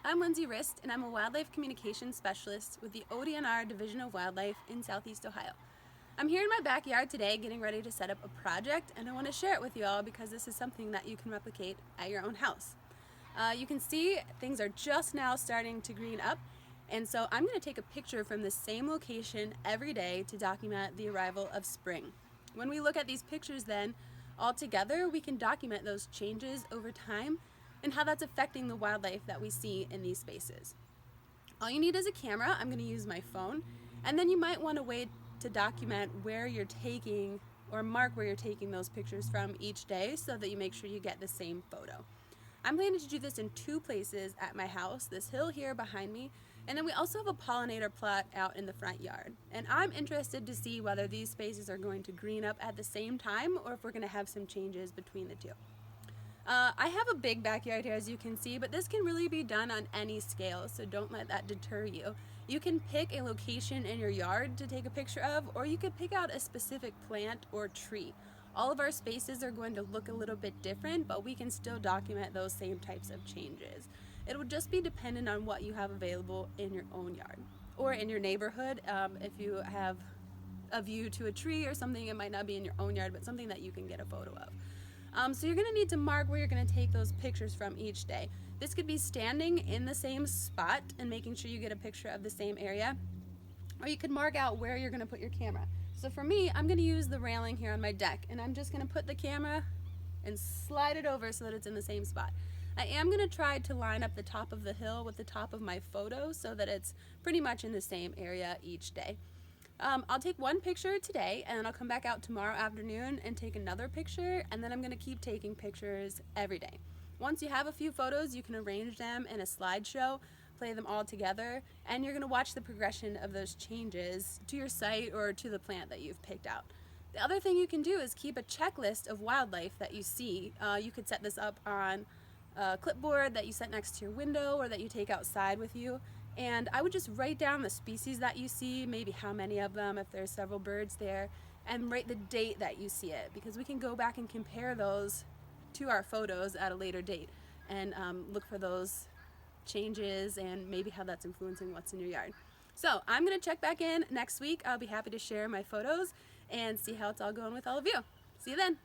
I'm Lindsay Rist, and I'm a Wildlife Communications Specialist with the OhioDNR Division of Wildlife in Southeast Ohio. I'm here in my backyard today getting ready to set up a project, and I want to share it with you all because this is something that you can replicate at your own house. You can see things are just now starting to green up, and so I'm going to take a picture from the same location every day to document the arrival of spring. When we look at these pictures then, all together we can document those changes over time and how that's affecting the wildlife that we see in these spaces. All you need is a camera. I'm going to use my phone, and then you might want a way to document where you're taking or mark where you're taking those pictures from each day so that you make sure you get the same photo. I'm planning to do this in two places at my house, this hill here behind me, and then we also have a pollinator plot out in the front yard. And I'm interested to see whether these spaces are going to green up at the same time or if we're going to have some changes between the two. I have a big backyard here, as you can see, but this can really be done on any scale, so don't let that deter you. You can pick a location in your yard to take a picture of, or you could pick out a specific plant or tree. All of our spaces are going to look a little bit different, but we can still document those same types of changes. It would just be dependent on what you have available in your own yard or in your neighborhood. If you have a view to a tree or something, it might not be in your own yard, but something that you can get a photo of. So you're going to need to mark where you're going to take those pictures from each day. This could be standing in the same spot and making sure you get a picture of the same area, or you could mark out where you're going to put your camera. So for me, I'm going to use the railing here on my deck, and I'm just going to put the camera and slide it over so that it's in the same spot. I am going to try to line up the top of the hill with the top of my photo so that it's pretty much in the same area each day. I'll take one picture today, and then I'll come back out tomorrow afternoon and take another picture, and then I'm going to keep taking pictures every day. Once you have a few photos, you can arrange them in a slideshow, play them all together, and you're going to watch the progression of those changes to your site or to the plant that you've picked out. The other thing you can do is keep a checklist of wildlife that you see. You could set this up on a clipboard that you set next to your window or that you take outside with you. And I would just write down the species that you see, maybe how many of them, if there's several birds there, and write the date that you see it, because we can go back and compare those to our photos at a later date and look for those changes and maybe how that's influencing what's in your yard. So I'm going to check back in next week. I'll be happy to share my photos and see how it's all going with all of you. See you then.